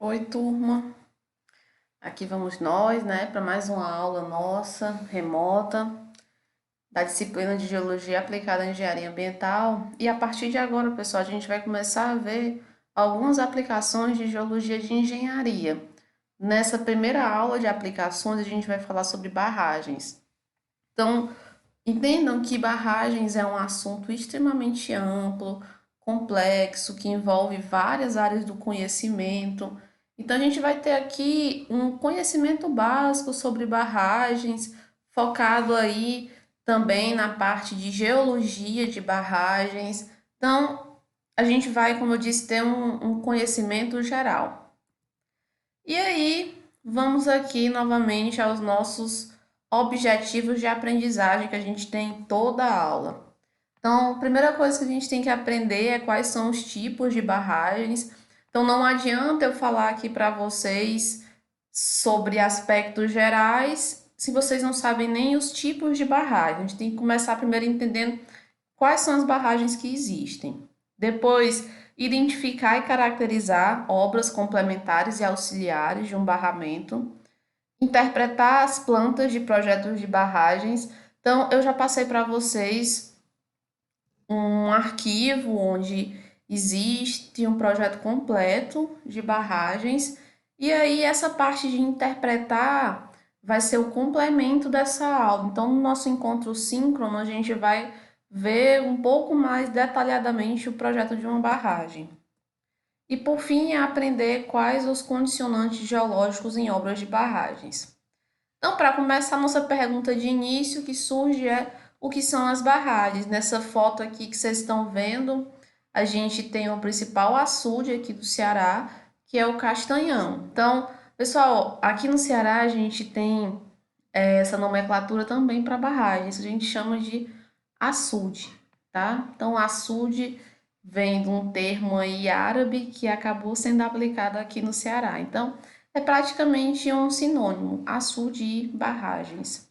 Oi, turma. Aqui vamos nós, né, para mais uma aula nossa, remota, da disciplina de Geologia aplicada à Engenharia Ambiental. E a partir de agora, pessoal, a gente vai começar a ver algumas aplicações de Geologia de Engenharia. Nessa primeira aula de aplicações, a gente vai falar sobre barragens. Então, entendam que barragens é um assunto extremamente amplo, complexo, que envolve várias áreas do conhecimento. Então, a gente vai ter aqui um conhecimento básico sobre barragens, focado aí também na parte de geologia de barragens. Então, a gente vai, como eu disse, ter um conhecimento geral. E aí, vamos aqui novamente aos nossos objetivos de aprendizagem que a gente tem em toda a aula. Então, a primeira coisa que a gente tem que aprender é quais são os tipos de barragens. Então, não adianta eu falar aqui para vocês sobre aspectos gerais se vocês não sabem nem os tipos de barragem. A gente tem que começar primeiro entendendo quais são as barragens que existem. Depois, identificar e caracterizar obras complementares e auxiliares de um barramento. Interpretar as plantas de projetos de barragens. Então, eu já passei para vocês um arquivo onde existe um projeto completo de barragens, e aí essa parte de interpretar vai ser o complemento dessa aula. Então, no nosso encontro síncrono, a gente vai ver um pouco mais detalhadamente o projeto de uma barragem. E por fim, é aprender quais os condicionantes geológicos em obras de barragens. Então, para começar, a nossa pergunta de início que surge é o que são as barragens. Nessa foto aqui que vocês estão vendo, a gente tem o principal açude aqui do Ceará, que é o Castanhão. Então, pessoal, aqui no Ceará a gente tem essa nomenclatura também para barragens, a gente chama de açude, tá? Então, açude vem de um termo aí árabe que acabou sendo aplicado aqui no Ceará. Então, é praticamente um sinônimo, açude e barragens.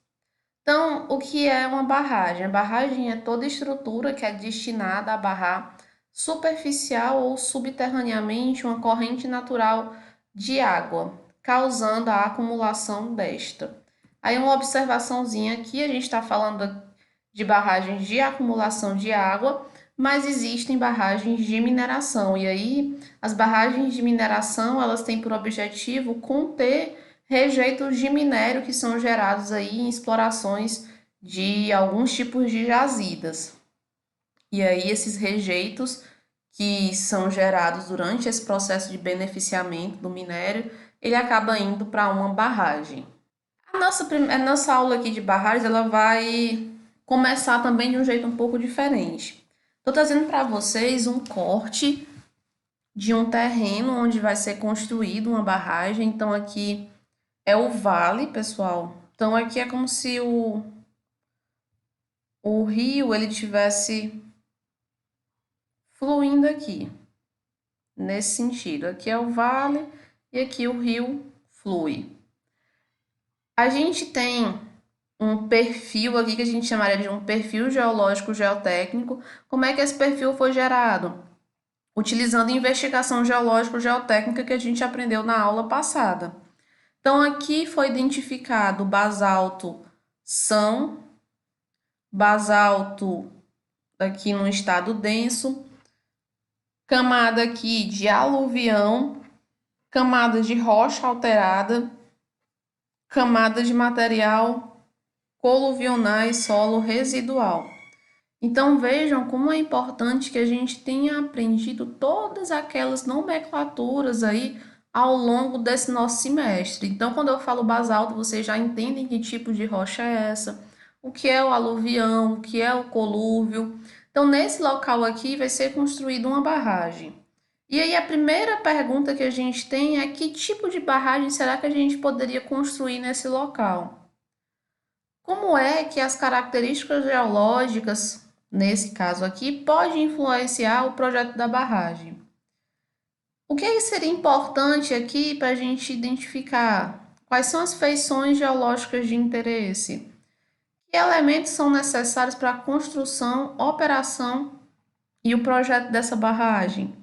Então, o que é uma barragem? A barragem é toda estrutura que é destinada a barrar superficial ou subterraneamente uma corrente natural de água, causando a acumulação desta. Aí uma observaçãozinha aqui, a gente está falando de barragens de acumulação de água, mas existem barragens de mineração. E aí, as barragens de mineração, elas têm por objetivo conter rejeitos de minério que são gerados aí em explorações de alguns tipos de jazidas. E aí, esses rejeitos que são gerados durante esse processo de beneficiamento do minério, ele acaba indo para uma barragem. A nossa aula aqui de barragens, ela vai começar também de um jeito um pouco diferente. Estou trazendo para vocês um corte de um terreno onde vai ser construída uma barragem. Então, aqui é o vale, pessoal. Então, aqui é como se o rio ele tivesse fluindo aqui, nesse sentido. Aqui é o vale e aqui o rio flui. A gente tem um perfil aqui que a gente chamaria de um perfil geológico geotécnico. Como é que esse perfil foi gerado? Utilizando investigação geológico-geotécnica que a gente aprendeu na aula passada. Então, aqui foi identificado basalto são, basalto aqui no estado denso, camada aqui de aluvião, camada de rocha alterada, camada de material coluvional e solo residual. Então vejam como é importante que a gente tenha aprendido todas aquelas nomenclaturas aí ao longo desse nosso semestre. Então, quando eu falo basalto, vocês já entendem que tipo de rocha é essa, o que é o aluvião, o que é o colúvio. Então, nesse local aqui vai ser construída uma barragem. E aí a primeira pergunta que a gente tem é que tipo de barragem será que a gente poderia construir nesse local? Como é que as características geológicas, nesse caso aqui, podem influenciar o projeto da barragem? O que seria importante aqui para a gente identificar? Quais são as feições geológicas de interesse? Que elementos são necessários para a construção, operação e o projeto dessa barragem?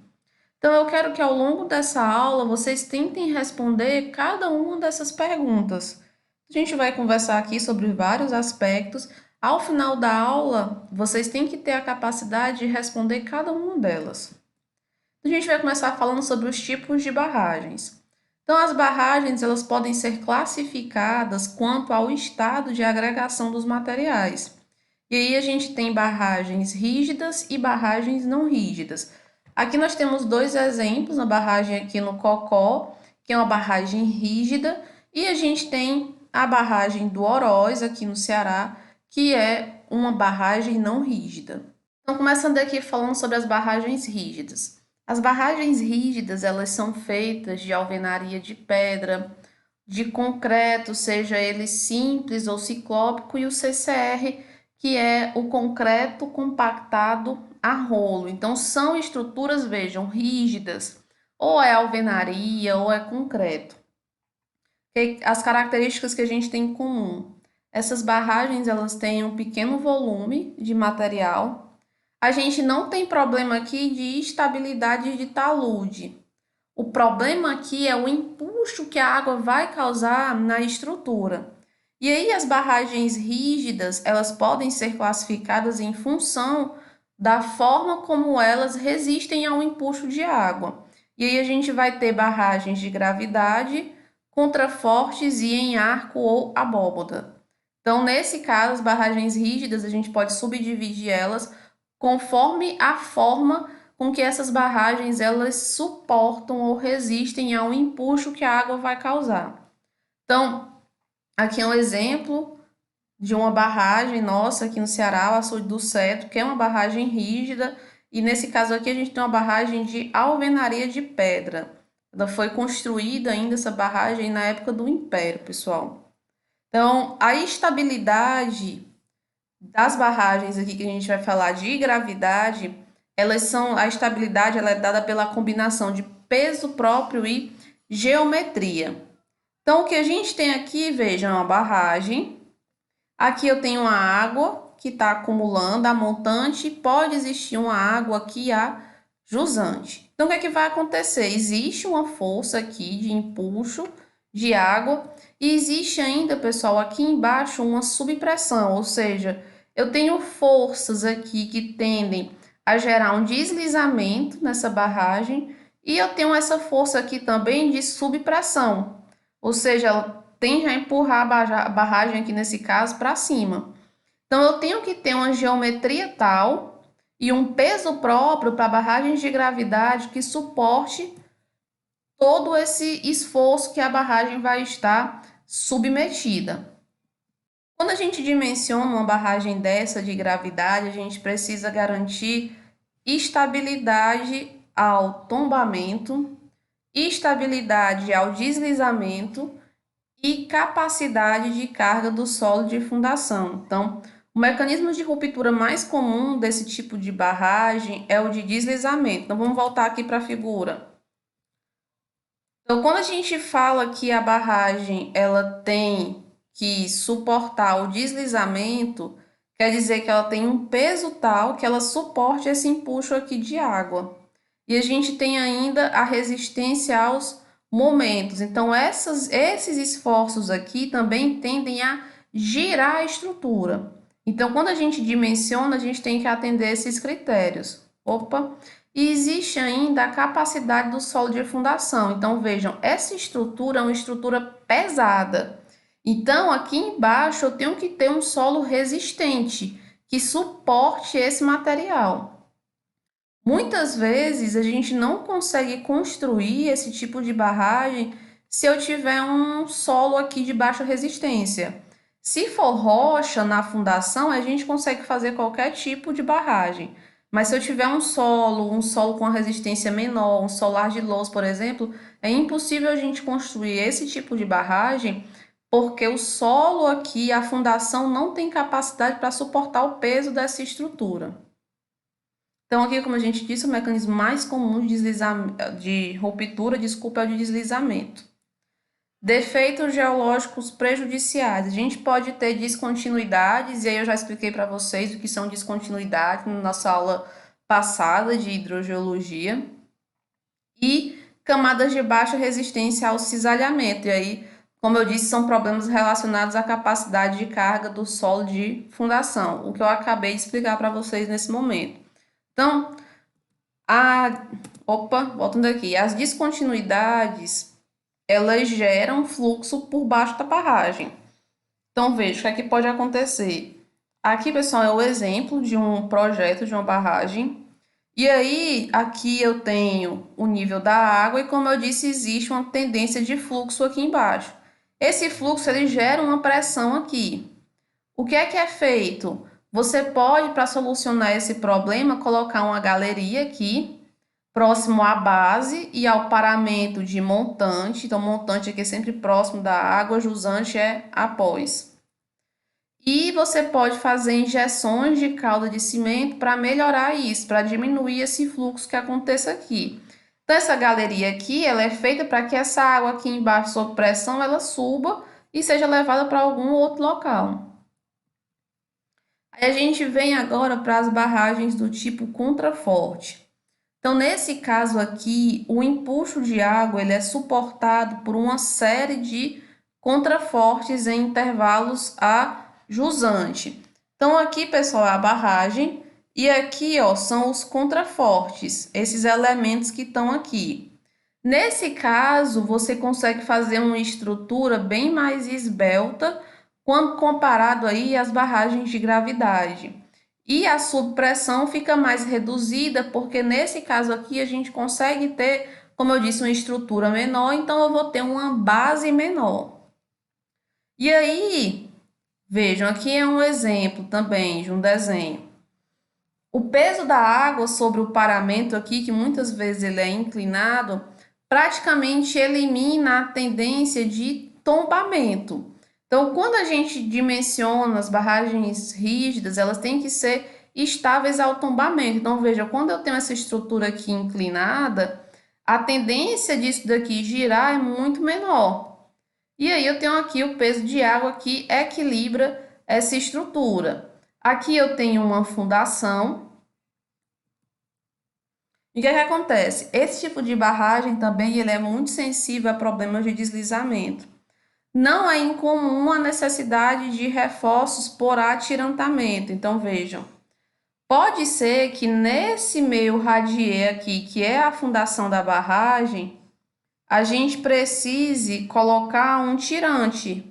Então, eu quero que ao longo dessa aula vocês tentem responder cada uma dessas perguntas. A gente vai conversar aqui sobre vários aspectos. Ao final da aula, vocês têm que ter a capacidade de responder cada uma delas. A gente vai começar falando sobre os tipos de barragens. Então, as barragens elas podem ser classificadas quanto ao estado de agregação dos materiais. E aí a gente tem barragens rígidas e barragens não rígidas. Aqui nós temos dois exemplos, a barragem aqui no Cocó, que é uma barragem rígida, e a gente tem a barragem do Oroz, aqui no Ceará, que é uma barragem não rígida. Então, começando aqui falando sobre as barragens rígidas. As barragens rígidas, elas são feitas de alvenaria de pedra, de concreto, seja ele simples ou ciclópico, e o CCR, que é o concreto compactado a rolo. Então, são estruturas, vejam, rígidas, ou é alvenaria ou é concreto. As características que a gente tem em comum. Essas barragens, elas têm um pequeno volume de material. A gente não tem problema aqui de estabilidade de talude. O problema aqui é o empuxo que a água vai causar na estrutura. E aí as barragens rígidas, elas podem ser classificadas em função da forma como elas resistem ao empuxo de água. E aí a gente vai ter barragens de gravidade, contrafortes e em arco ou abóboda. Então, nesse caso, as barragens rígidas, a gente pode subdividir elas conforme a forma com que essas barragens elas suportam ou resistem ao empuxo que a água vai causar. Então, aqui é um exemplo de uma barragem nossa aqui no Ceará, o Açude do Cedro, que é uma barragem rígida, e nesse caso aqui a gente tem uma barragem de alvenaria de pedra. Ela foi construída ainda, essa barragem, na época do Império, pessoal. Então, a estabilidade das barragens aqui que a gente vai falar de gravidade, a estabilidade ela é dada pela combinação de peso próprio e geometria. Então, o que a gente tem aqui, vejam, é uma barragem. Aqui eu tenho uma água que está acumulando, a montante, pode existir uma água aqui, a jusante. Então, o que é que vai acontecer? Existe uma força aqui de empuxo de água e existe ainda, pessoal, aqui embaixo uma subpressão, ou seja, eu tenho forças aqui que tendem a gerar um deslizamento nessa barragem e eu tenho essa força aqui também de subpressão, ou seja, ela tende a empurrar a barragem aqui nesse caso para cima. Então eu tenho que ter uma geometria tal e um peso próprio para barragens de gravidade que suporte todo esse esforço que a barragem vai estar submetida. Quando a gente dimensiona uma barragem dessa de gravidade, a gente precisa garantir estabilidade ao tombamento, estabilidade ao deslizamento e capacidade de carga do solo de fundação. Então, o mecanismo de ruptura mais comum desse tipo de barragem é o de deslizamento. Então, vamos voltar aqui para a figura. Então, quando a gente fala que a barragem ela tem que suportar o deslizamento, quer dizer que ela tem um peso tal que ela suporte esse empuxo aqui de água. E a gente tem ainda a resistência aos momentos. Então, esses esforços aqui também tendem a girar a estrutura. Então, quando a gente dimensiona, a gente tem que atender esses critérios. Opa! E existe ainda a capacidade do solo de fundação. Então, vejam, essa estrutura é uma estrutura pesada. Então, aqui embaixo eu tenho que ter um solo resistente, que suporte esse material. Muitas vezes a gente não consegue construir esse tipo de barragem se eu tiver um solo aqui de baixa resistência. Se for rocha na fundação, a gente consegue fazer qualquer tipo de barragem. Mas se eu tiver um solo com a resistência menor, um solo argiloso, por exemplo, é impossível a gente construir esse tipo de barragem porque o solo aqui, a fundação não tem capacidade para suportar o peso dessa estrutura. Então, aqui, como a gente disse, o mecanismo mais comum de ruptura, desculpa, é o de deslizamento. Defeitos geológicos prejudiciais. A gente pode ter descontinuidades, e aí eu já expliquei para vocês o que são descontinuidades na nossa aula passada de hidrogeologia. e camadas de baixa resistência ao cisalhamento. E aí, como eu disse, são problemas relacionados à capacidade de carga do solo de fundação, o que eu acabei de explicar para vocês nesse momento. Então, voltando aqui, as descontinuidades, elas geram fluxo por baixo da barragem. Então, veja o que é que pode acontecer. Aqui, pessoal, é o exemplo de um projeto de uma barragem. E aí, aqui eu tenho o nível da água e, como eu disse, existe uma tendência de fluxo aqui embaixo. Esse fluxo, ele gera uma pressão aqui. O que é feito? Você pode, para solucionar esse problema, colocar uma galeria aqui, próximo à base e ao paramento de montante. Então, montante aqui é sempre próximo da água, jusante é após. E você pode fazer injeções de calda de cimento para melhorar isso, para diminuir esse fluxo que aconteça aqui. Então, essa galeria aqui, ela é feita para que essa água aqui embaixo, sob pressão, ela suba e seja levada para algum outro local. Aí a gente vem agora para as barragens do tipo contraforte. Então, nesse caso aqui, o empuxo de água ele é suportado por uma série de contrafortes em intervalos a jusante. Então, aqui, pessoal, é a barragem e aqui, ó, são os contrafortes, esses elementos que estão aqui. Nesse caso, você consegue fazer uma estrutura bem mais esbelta quando comparado aí às barragens de gravidade. E a subpressão fica mais reduzida, porque nesse caso aqui a gente consegue ter, como eu disse, uma estrutura menor, então eu vou ter uma base menor. E aí, vejam, aqui é um exemplo também de um desenho. O peso da água sobre o paramento aqui, que muitas vezes ele é inclinado, praticamente elimina a tendência de tombamento. Então, quando a gente dimensiona as barragens rígidas, elas têm que ser estáveis ao tombamento. Então, veja, quando eu tenho essa estrutura aqui inclinada, a tendência disso daqui girar é muito menor. E aí eu tenho aqui o peso de água que equilibra essa estrutura. Aqui eu tenho uma fundação. E o que acontece? Esse tipo de barragem também ele é muito sensível a problemas de deslizamento. Não é incomum a necessidade de reforços por atirantamento. Então, vejam, pode ser que nesse meio radier aqui, que é a fundação da barragem, a gente precise colocar um tirante.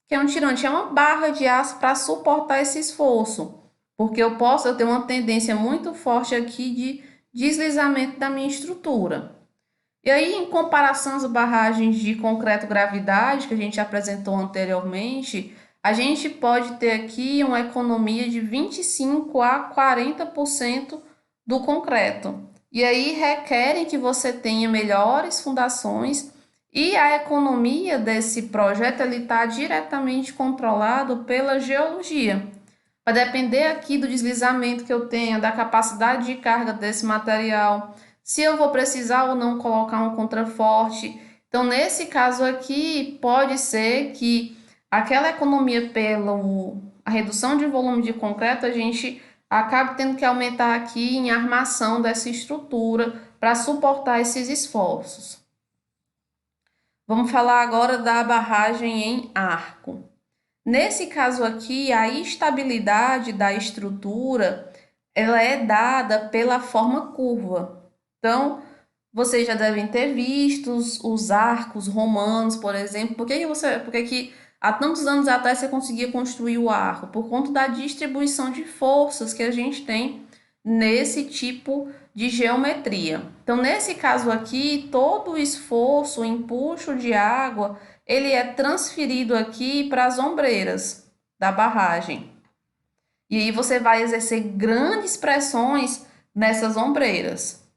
Que é um tirante? É uma barra de aço para suportar esse esforço. Porque eu ter uma tendência muito forte aqui de deslizamento da minha estrutura. E aí, em comparação às barragens de concreto gravidade que a gente apresentou anteriormente, a gente pode ter aqui uma economia de 25 a 40% do concreto. E aí requerem que você tenha melhores fundações e a economia desse projeto está diretamente controlado pela geologia. Vai depender aqui do deslizamento que eu tenha, da capacidade de carga desse material, se eu vou precisar ou não colocar um contraforte. Então, nesse caso aqui, pode ser que aquela economia pela a redução de volume de concreto, a gente acabe tendo que aumentar aqui em armação dessa estrutura para suportar esses esforços. Vamos falar agora da barragem em arco. Nesse caso aqui, a estabilidade da estrutura, ela é dada pela forma curva. Então, vocês já devem ter visto os arcos romanos, por exemplo. Por que que há tantos anos atrás você conseguia construir o arco? Por conta da distribuição de forças que a gente tem nesse tipo de geometria. Então, nesse caso aqui, todo o esforço, o empuxo de água, ele é transferido aqui para as ombreiras da barragem. E aí você vai exercer grandes pressões nessas ombreiras.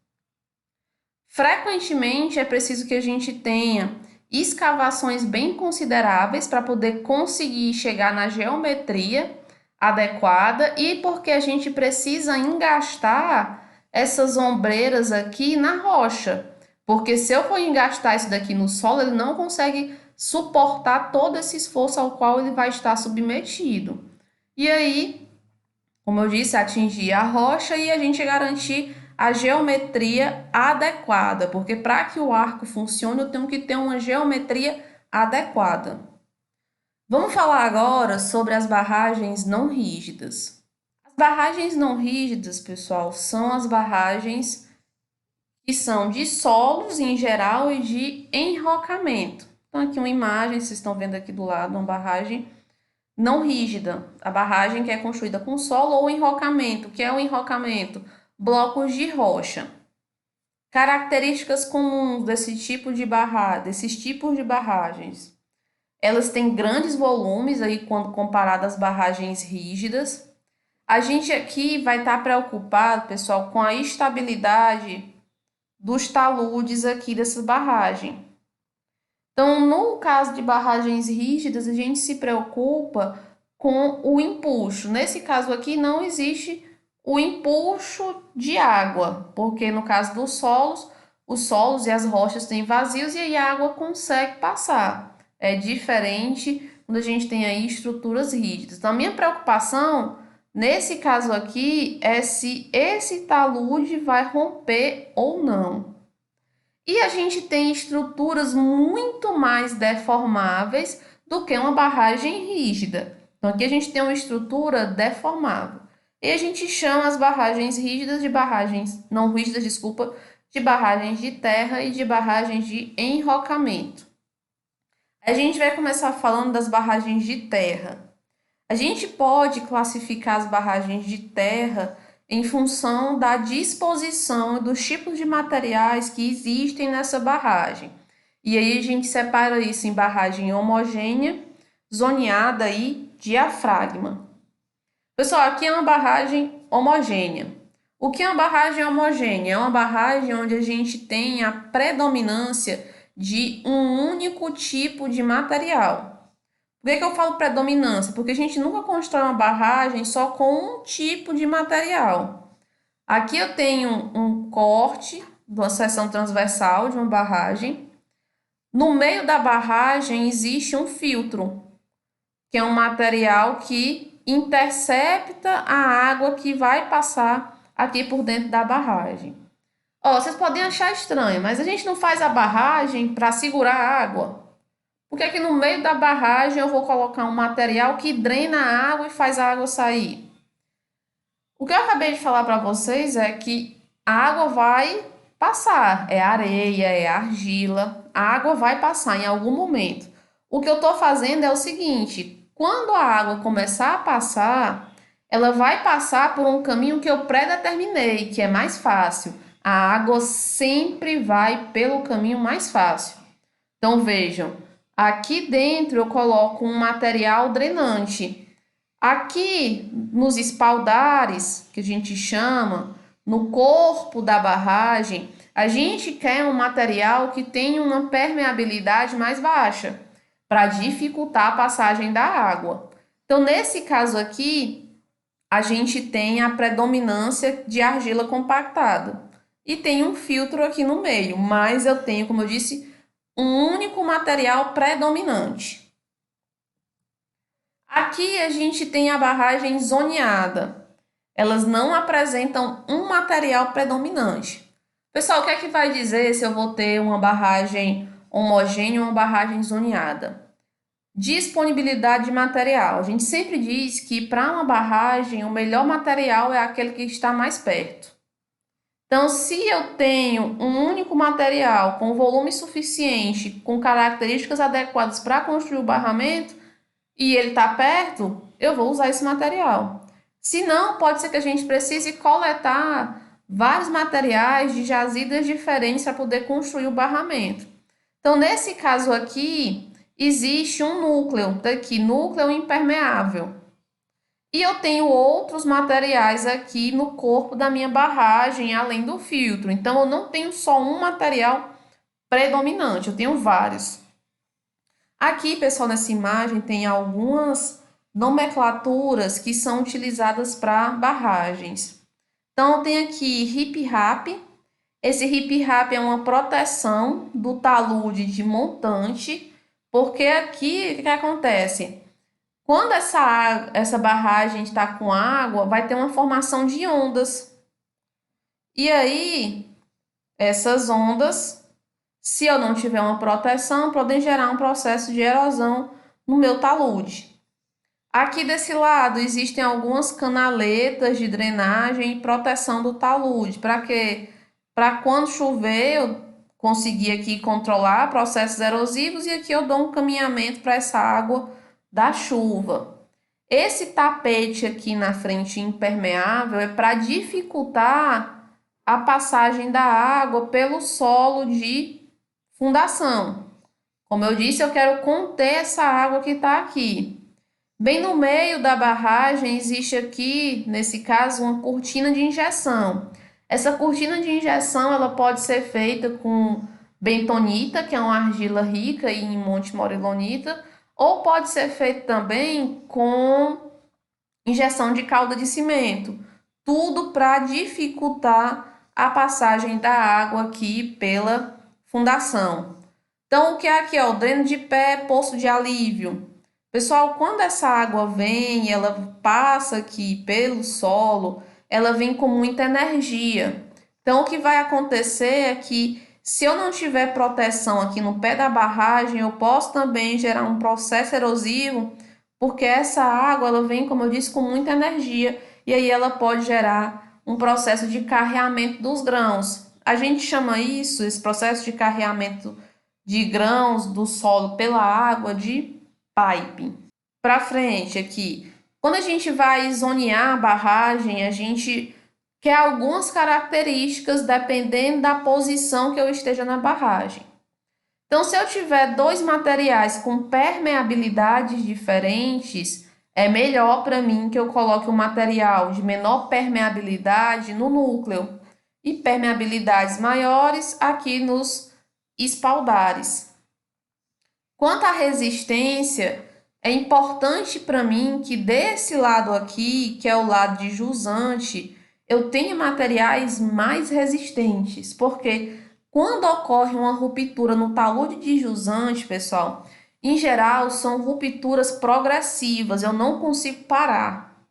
Frequentemente é preciso que a gente tenha escavações bem consideráveis para poder conseguir chegar na geometria adequada e porque a gente precisa engastar essas ombreiras aqui na rocha. Porque se eu for engastar isso daqui no solo, ele não consegue suportar todo esse esforço ao qual ele vai estar submetido. E aí, como eu disse, atingir a rocha e a gente garantir a geometria adequada, porque para que o arco funcione, eu tenho que ter uma geometria adequada. Vamos falar agora sobre as barragens não rígidas. As barragens não rígidas, pessoal, são as barragens que são de solos em geral e de enrocamento. Então, aqui uma imagem, vocês estão vendo aqui do lado, uma barragem não rígida, a barragem que é construída com solo ou enrocamento. O que é o enrocamento? Blocos de rocha. Características comuns desses tipos de barragens. Elas têm grandes volumes aí quando comparadas às barragens rígidas. A gente aqui vai estar preocupado, pessoal, com a estabilidade dos taludes aqui dessa barragem. Então, no caso de barragens rígidas, a gente se preocupa com o empuxo. Nesse caso aqui, não existe o empuxo de água, porque no caso dos solos, os solos e as rochas têm vazios e aí a água consegue passar. É diferente quando a gente tem aí estruturas rígidas. Então, a minha preocupação, nesse caso aqui, é se esse talude vai romper ou não. E a gente tem estruturas muito mais deformáveis do que uma barragem rígida. Então, aqui a gente tem uma estrutura deformável. E a gente chama as barragens rígidas de barragens, não rígidas, desculpa, de barragens de terra e de barragens de enrocamento. A gente vai começar falando das barragens de terra. A gente pode classificar as barragens de terra em função da disposição e dos tipos de materiais que existem nessa barragem. E aí a gente separa isso em barragem homogênea, zoneada e diafragma. Pessoal, aqui é uma barragem homogênea. O que é uma barragem homogênea? É uma barragem onde a gente tem a predominância de um único tipo de material. Por que eu falo predominância? Porque a gente nunca constrói uma barragem só com um tipo de material. Aqui eu tenho um corte de uma seção transversal de uma barragem. No meio da barragem existe um filtro, que é um material que intercepta a água que vai passar aqui por dentro da barragem. Ó, vocês podem achar estranho, mas a gente não faz a barragem para segurar a água. Porque aqui no meio da barragem eu vou colocar um material que drena a água e faz a água sair. O que eu acabei de falar para vocês é que a água vai passar, é areia, é argila, a água vai passar em algum momento. O que eu estou fazendo é o seguinte, quando a água começar a passar, ela vai passar por um caminho que eu pré-determinei, que é mais fácil. A água sempre vai pelo caminho mais fácil. Então vejam, aqui dentro eu coloco um material drenante. Aqui nos espaldares, que a gente chama, no corpo da barragem, a gente quer um material que tenha uma permeabilidade mais baixa, para dificultar a passagem da água. Então, nesse caso aqui, a gente tem a predominância de argila compactada. E tem um filtro aqui no meio, mas eu tenho, como eu disse, um único material predominante. Aqui a gente tem a barragem zoneada. Elas não apresentam um material predominante. Pessoal, o que é que vai dizer se eu vou ter uma barragem homogênea ou uma barragem zoneada? Disponibilidade de material. A gente sempre diz que para uma barragem o melhor material é aquele que está mais perto. Então, se eu tenho um único material com volume suficiente, com características adequadas para construir o barramento, e ele está perto, eu vou usar esse material. Se não, pode ser que a gente precise coletar vários materiais de jazidas diferentes para poder construir o barramento. Então, nesse caso aqui, existe um núcleo, daqui, núcleo impermeável. E eu tenho outros materiais aqui no corpo da minha barragem, além do filtro. Então, eu não tenho só um material predominante, eu tenho vários. Aqui, pessoal, nessa imagem tem algumas nomenclaturas que são utilizadas para barragens. Então, tem aqui hip-rap. Esse hip-rap é uma proteção do talude de montante, porque aqui, o que acontece? Quando essa barragem está com água, vai ter uma formação de ondas. E aí, essas ondas, se eu não tiver uma proteção, podem gerar um processo de erosão no meu talude. Aqui desse lado existem algumas canaletas de drenagem e proteção do talude. Para quê? Para quando chover, eu conseguir aqui controlar processos erosivos e aqui eu dou um caminhamento para essa água da chuva. Esse tapete aqui na frente impermeável é para dificultar a passagem da água pelo solo de fundação. Como eu disse, eu quero conter essa água que está aqui. Bem no meio da barragem existe aqui, nesse caso, uma cortina de injeção. Essa cortina de injeção ela pode ser feita com bentonita, que é uma argila rica em monte morilonita, ou pode ser feita também com injeção de calda de cimento. Tudo para dificultar a passagem da água aqui pela fundação. Então, o que é aqui? Ó, o dreno de pé, poço de alívio. Pessoal, quando essa água vem, ela passa aqui pelo solo, ela vem com muita energia. Então, o que vai acontecer é que, se eu não tiver proteção aqui no pé da barragem, eu posso também gerar um processo erosivo, porque essa água, ela vem, como eu disse, com muita energia, e aí ela pode gerar um processo de carreamento dos grãos. A gente chama isso, esse processo de carreamento de grãos do solo pela água, de piping. Para frente aqui, quando a gente vai zonear a barragem, a gente quer algumas características dependendo da posição que eu esteja na barragem. Então, se eu tiver dois materiais com permeabilidades diferentes, é melhor para mim que eu coloque um material de menor permeabilidade no núcleo e permeabilidades maiores aqui nos espaldares. Quanto à resistência, é importante para mim que desse lado aqui, que é o lado de jusante, eu tenha materiais mais resistentes, porque quando ocorre uma ruptura no talude de jusante, pessoal, em geral são rupturas progressivas, eu não consigo parar.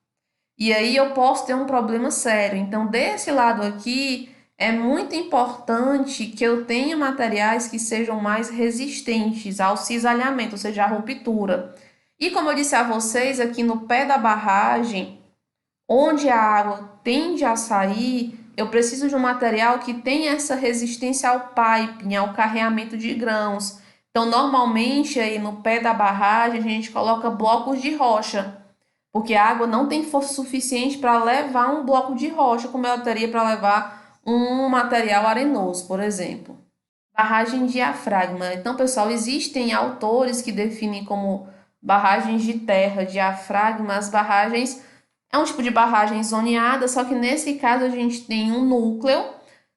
E aí eu posso ter um problema sério. Então, desse lado aqui, é muito importante que eu tenha materiais que sejam mais resistentes ao cisalhamento, ou seja, à ruptura. E como eu disse a vocês, aqui no pé da barragem, onde a água tende a sair, eu preciso de um material que tenha essa resistência ao piping, ao carreamento de grãos. Então, normalmente, aí no pé da barragem, a gente coloca blocos de rocha, porque a água não tem força suficiente para levar um bloco de rocha, como ela teria para levar um material arenoso, por exemplo. Barragem diafragma. Então, pessoal, existem autores que definem como barragens de terra, diafragma, as barragens. É um tipo de barragem zoneada, só que nesse caso a gente tem um núcleo,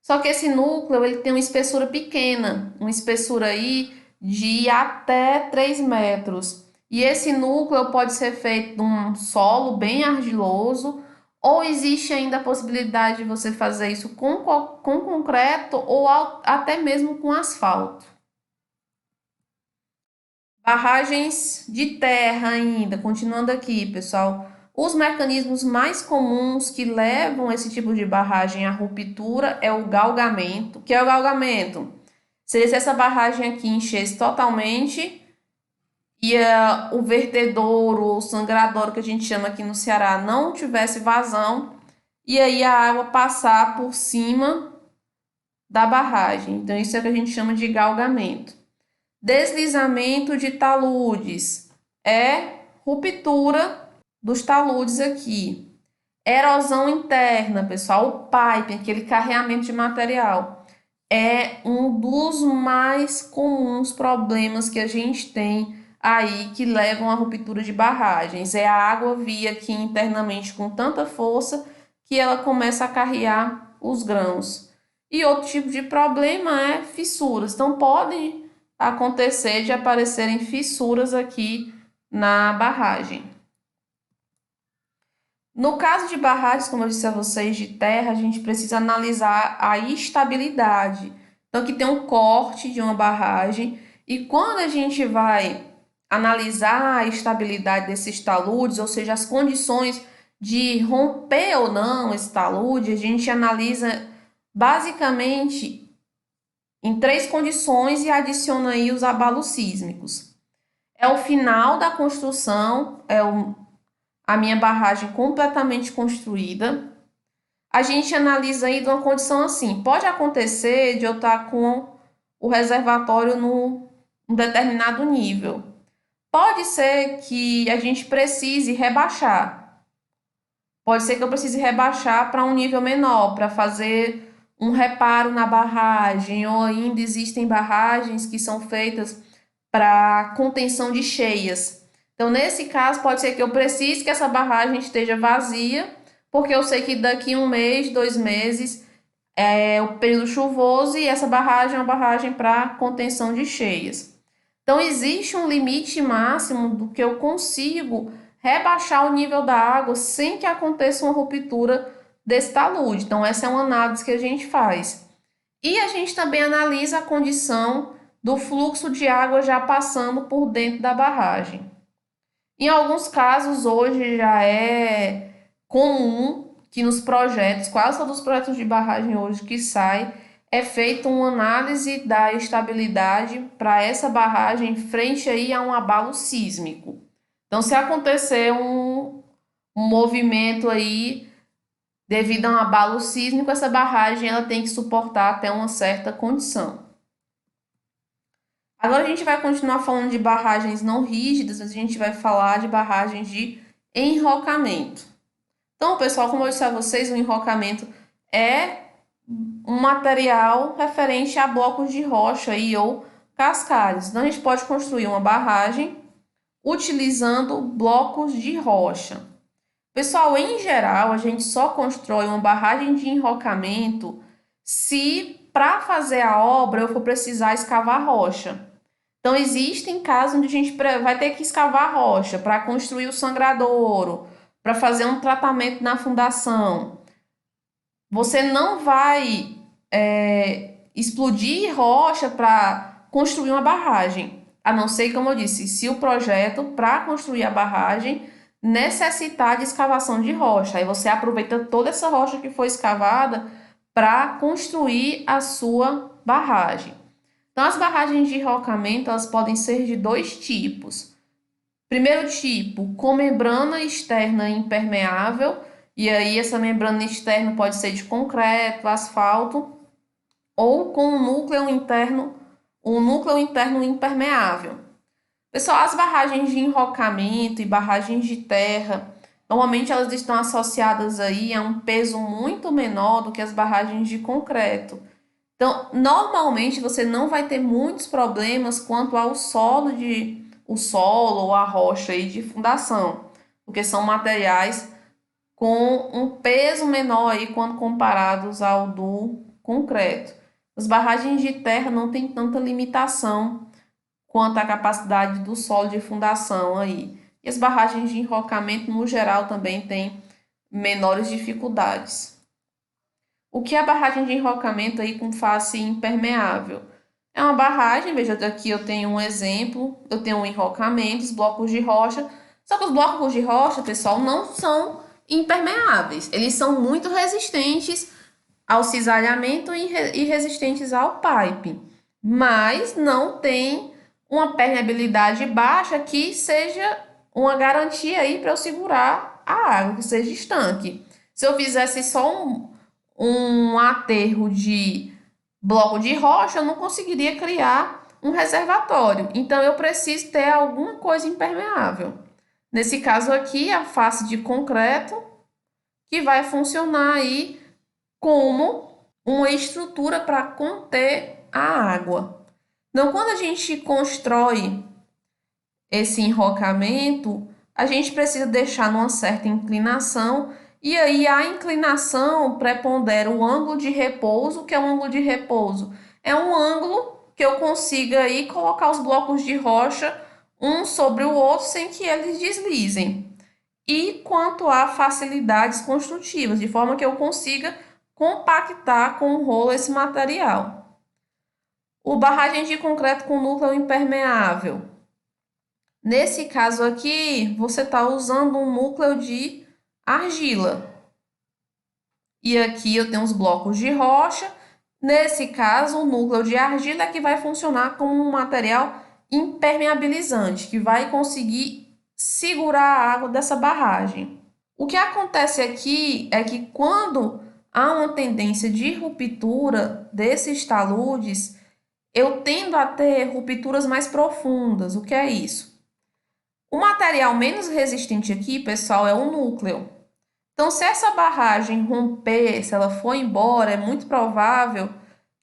só que esse núcleo ele tem uma espessura pequena, uma espessura aí de até 3 metros. E esse núcleo pode ser feito num solo bem argiloso, ou existe ainda a possibilidade de você fazer isso com concreto ou até mesmo com asfalto. Barragens de terra ainda, continuando aqui, pessoal. Os mecanismos mais comuns que levam esse tipo de barragem à ruptura é o galgamento. O que é o galgamento? Seria se essa barragem aqui enchesse totalmente e o vertedouro ou sangradouro que a gente chama aqui no Ceará não tivesse vazão e aí a água passar por cima da barragem. Então isso é o que a gente chama de galgamento. Deslizamento de taludes é ruptura dos taludes aqui. Erosão interna, pessoal, o pipe, aquele carreamento de material, é um dos mais comuns problemas que a gente tem aí que levam à ruptura de barragens. É a água vir aqui internamente com tanta força que ela começa a carrear os grãos. E outro tipo de problema é fissuras. Então, podem acontecer de aparecerem fissuras aqui na barragem. No caso de barragens, como eu disse a vocês, de terra, a gente precisa analisar a estabilidade. Então, aqui tem um corte de uma barragem, e quando a gente vai analisar a estabilidade desses taludes, ou seja, as condições de romper ou não esse talude, a gente analisa basicamente em 3 condições e adiciona aí os abalos sísmicos. É o final da construção, a minha barragem completamente construída. A gente analisa aí de uma condição assim. Pode acontecer de eu estar com o reservatório num determinado nível. Pode ser que a gente precise rebaixar. Pode ser que eu precise rebaixar para um nível menor, para fazer um reparo na barragem, ou ainda existem barragens que são feitas para contenção de cheias. Então, nesse caso, pode ser que eu precise que essa barragem esteja vazia, porque eu sei que daqui 1 mês, 2 meses é o período chuvoso e essa barragem é uma barragem para contenção de cheias. Então, existe um limite máximo do que eu consigo rebaixar o nível da água sem que aconteça uma ruptura desse talude. Então, essa é uma análise que a gente faz. E a gente também analisa a condição do fluxo de água já passando por dentro da barragem. Em alguns casos, hoje já é comum que nos projetos, quase todos os projetos de barragem hoje que saem, é feita uma análise da estabilidade para essa barragem frente aí a um abalo sísmico. Então, se acontecer um movimento aí devido a um abalo sísmico, essa barragem ela tem que suportar até uma certa condição. Agora a gente vai continuar falando de barragens não rígidas, mas a gente vai falar de barragens de enrocamento. Então, pessoal, como eu disse a vocês, o enrocamento é um material referente a blocos de rocha e ou cascalhos. Então, a gente pode construir uma barragem utilizando blocos de rocha. Pessoal, em geral, a gente só constrói uma barragem de enrocamento se para fazer a obra eu for precisar escavar rocha. Então, existem casos onde a gente vai ter que escavar rocha para construir o sangradouro, para fazer um tratamento na fundação. Você não vai explodir rocha para construir uma barragem, a não ser, como eu disse, se o projeto para construir a barragem necessitar de escavação de rocha. Aí você aproveita toda essa rocha que foi escavada para construir a sua barragem. Então, as barragens de enrocamento elas podem ser de 2 tipos. Primeiro tipo, com membrana externa impermeável, e aí essa membrana externa pode ser de concreto, asfalto, ou com um núcleo interno impermeável. Pessoal, as barragens de enrocamento e barragens de terra, normalmente elas estão associadas aí a um peso muito menor do que as barragens de concreto. Então, normalmente você não vai ter muitos problemas quanto ao o solo ou a rocha aí de fundação, porque são materiais com um peso menor aí quando comparados ao do concreto. As barragens de terra não têm tanta limitação quanto à capacidade do solo de fundação aí. E as barragens de enrocamento, no geral, também têm menores dificuldades. O que é a barragem de enrocamento aí com face impermeável? É uma barragem, veja aqui eu tenho um exemplo, eu tenho um enrocamento, os blocos de rocha, só que os blocos de rocha, pessoal, não são impermeáveis, eles são muito resistentes ao cisalhamento e resistentes ao pipe, mas não tem uma permeabilidade baixa que seja uma garantia aí para eu segurar a água, que seja estanque. Se eu fizesse só um aterro de bloco de rocha, eu não conseguiria criar um reservatório. Então, eu preciso ter alguma coisa impermeável. Nesse caso aqui, a face de concreto, que vai funcionar aí como uma estrutura para conter a água. Então, quando a gente constrói esse enrocamento, a gente precisa deixar numa certa inclinação e aí a inclinação prepondera o ângulo de repouso. O que é um ângulo de repouso? É um ângulo que eu consiga aí colocar os blocos de rocha um sobre o outro sem que eles deslizem. E quanto a facilidades construtivas, de forma que eu consiga compactar com o rolo esse material. O barragem de concreto com núcleo impermeável. Nesse caso aqui, você está usando um núcleo de argila. e aqui eu tenho os blocos de rocha. Nesse caso, o núcleo de argila é que vai funcionar como um material impermeabilizante, que vai conseguir segurar a água dessa barragem. O que acontece aqui é que quando há uma tendência de ruptura desses taludes, eu tendo a ter rupturas mais profundas. O que é isso? O material menos resistente aqui, pessoal, é o núcleo. Então, se essa barragem romper, se ela for embora, é muito provável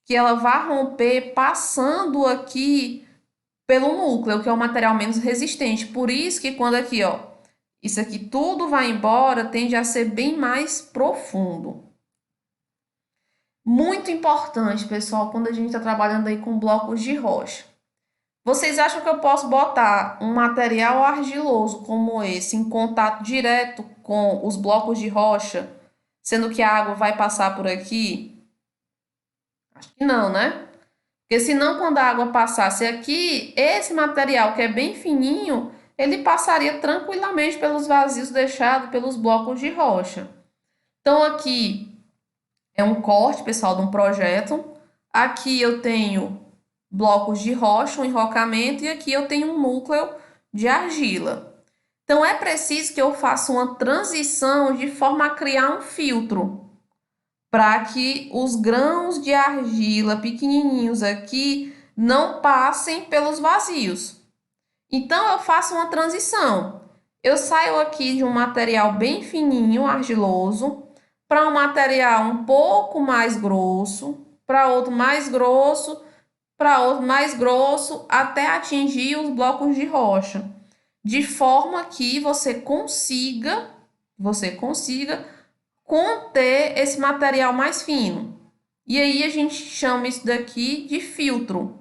que ela vá romper passando aqui pelo núcleo, que é o material menos resistente. Por isso que quando aqui, ó, isso aqui tudo vai embora, tende a ser bem mais profundo. Muito importante, pessoal, quando a gente está trabalhando aí com blocos de rocha. Vocês acham que eu posso botar um material argiloso como esse em contato direto com os blocos de rocha, sendo que a água vai passar por aqui? Acho que não, né? Porque senão, quando a água passasse aqui, esse material que é bem fininho, ele passaria tranquilamente pelos vazios deixados pelos blocos de rocha. Então, aqui é um corte, pessoal, de um projeto. Aqui eu tenho blocos de rocha, um enrocamento, e aqui eu tenho um núcleo de argila. Então, é preciso que eu faça uma transição de forma a criar um filtro, para que os grãos de argila pequenininhos aqui não passem pelos vazios. Então, eu faço uma transição. Eu saio aqui de um material bem fininho, argiloso, para um material um pouco mais grosso, para outro mais grosso, para outro mais grosso, até atingir os blocos de rocha, de forma que você consiga conter esse material mais fino. E aí a gente chama isso daqui de filtro.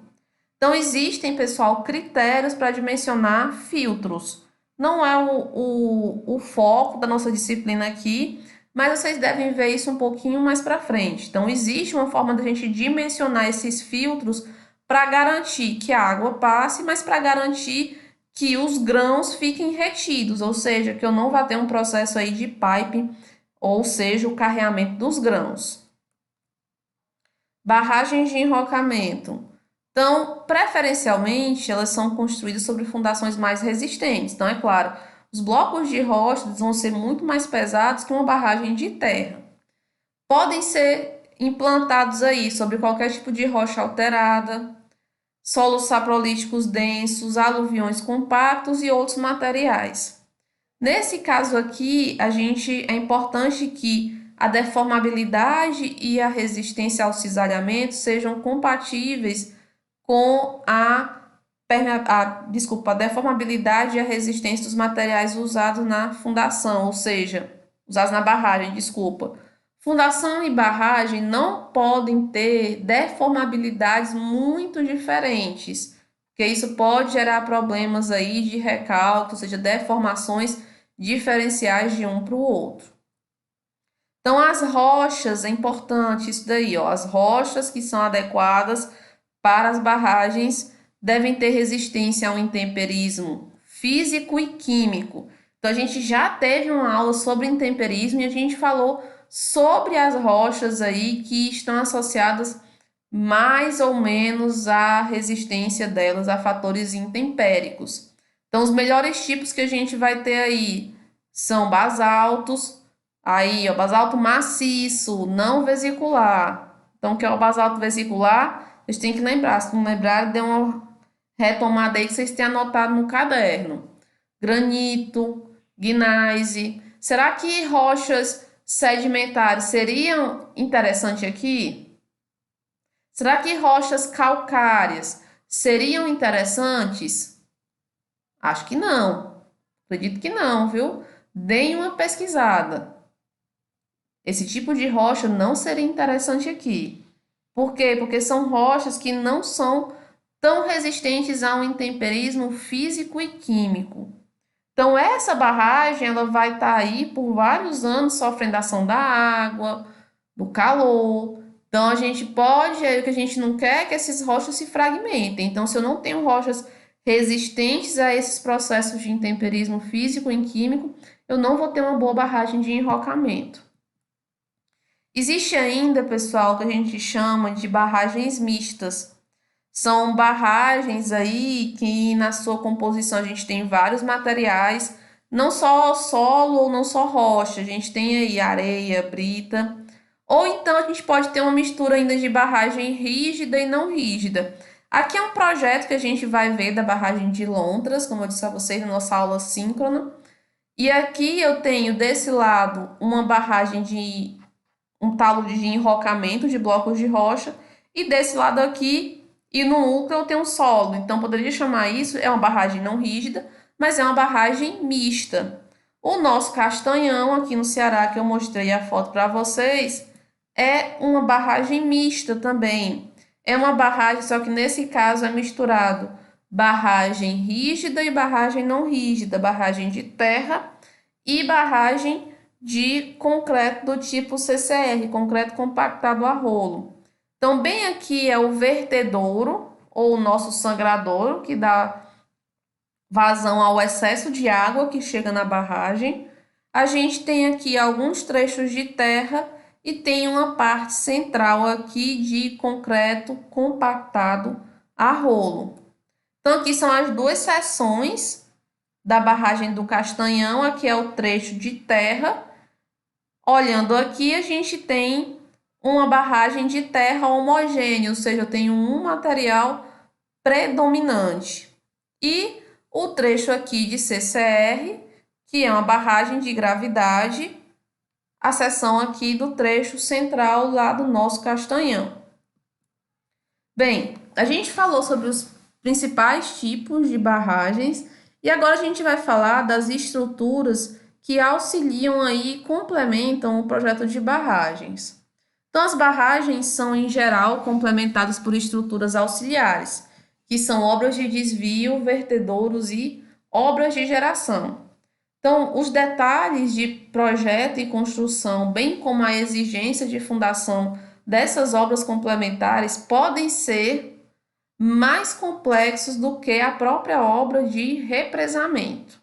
Então, existem, pessoal, critérios para dimensionar filtros. Não é o foco da nossa disciplina aqui, mas vocês devem ver isso um pouquinho mais para frente. Então, existe uma forma da gente dimensionar esses filtros para garantir que a água passe, mas para garantir que os grãos fiquem retidos, ou seja, que eu não vá ter um processo aí de pipe, ou seja, o carreamento dos grãos. Barragens de enrocamento. Então, preferencialmente, elas são construídas sobre fundações mais resistentes. Então, é claro, os blocos de rocha vão ser muito mais pesados que uma barragem de terra. Podem ser implantados aí sobre qualquer tipo de rocha alterada, solos saprolíticos densos, aluviões compactos e outros materiais. Nesse caso aqui, é importante que a deformabilidade e a resistência ao cisalhamento sejam compatíveis com a deformabilidade e a resistência dos materiais usados na fundação, ou seja, usados na barragem, desculpa. Fundação e barragem não podem ter deformabilidades muito diferentes, porque isso pode gerar problemas aí de recalque, ou seja, deformações diferenciais de um para o outro. Então, as rochas, é importante isso daí, ó, as rochas que são adequadas para as barragens devem ter resistência ao intemperismo físico e químico. Então, a gente já teve uma aula sobre intemperismo e a gente falou sobre as rochas aí que estão associadas mais ou menos à resistência delas a fatores intempéricos. Então, os melhores tipos que a gente vai ter aí são basaltos, aí, ó, basalto maciço, não vesicular. Então, o que é o basalto vesicular? Vocês têm que lembrar. Se não lembrar, dê uma retomada aí que vocês têm anotado no caderno. Granito, gneiss. Será que rochas sedimentares seriam interessantes aqui? Será que rochas calcárias seriam interessantes? Acho que não. Acredito que não, viu? Deem uma pesquisada. Esse tipo de rocha não seria interessante aqui. Por quê? Porque são rochas que não são tão resistentes a um intemperismo físico e químico. Então, essa barragem ela vai estar aí por vários anos sofrendo a ação da água, do calor. Então, a gente pode, o que a gente não quer é que esses rochas se fragmentem. Então, se eu não tenho rochas resistentes a esses processos de intemperismo físico e químico, eu não vou ter uma boa barragem de enrocamento. Existe ainda, pessoal, que a gente chama de barragens mistas. São barragens aí que na sua composição a gente tem vários materiais, não só solo ou não só rocha, a gente tem aí areia, brita, ou então a gente pode ter uma mistura ainda de barragem rígida e não rígida. Aqui é um projeto que a gente vai ver da barragem de Lontras, como eu disse a vocês na nossa aula síncrona. E aqui eu tenho desse lado uma barragem de um talo de enrocamento de blocos de rocha, e desse lado aqui e no núcleo eu tenho um solo. Então poderia chamar isso, é uma barragem não rígida, mas é uma barragem mista. O nosso Castanhão, aqui no Ceará, que eu mostrei a foto para vocês, é uma barragem mista também. É uma barragem, só que nesse caso é misturado barragem rígida e barragem não rígida, barragem de terra e barragem de concreto do tipo CCR, concreto compactado a rolo. Então, bem aqui é o vertedouro, ou o nosso sangradouro, que dá vazão ao excesso de água que chega na barragem. A gente tem aqui alguns trechos de terra e tem uma parte central aqui de concreto compactado a rolo. Então, aqui são as duas seções da barragem do Castanhão. Aqui é o trecho de terra. Olhando aqui, a gente tem uma barragem de terra homogênea, ou seja, eu tenho um material predominante. E o trecho aqui de CCR, que é uma barragem de gravidade, a seção aqui do trecho central lá do nosso Castanhão. Bem, a gente falou sobre os principais tipos de barragens e agora a gente vai falar das estruturas que auxiliam aí e complementam o projeto de barragens. Então, as barragens são, em geral, complementadas por estruturas auxiliares, que são obras de desvio, vertedouros e obras de geração. Então, os detalhes de projeto e construção, bem como a exigência de fundação dessas obras complementares, podem ser mais complexos do que a própria obra de represamento.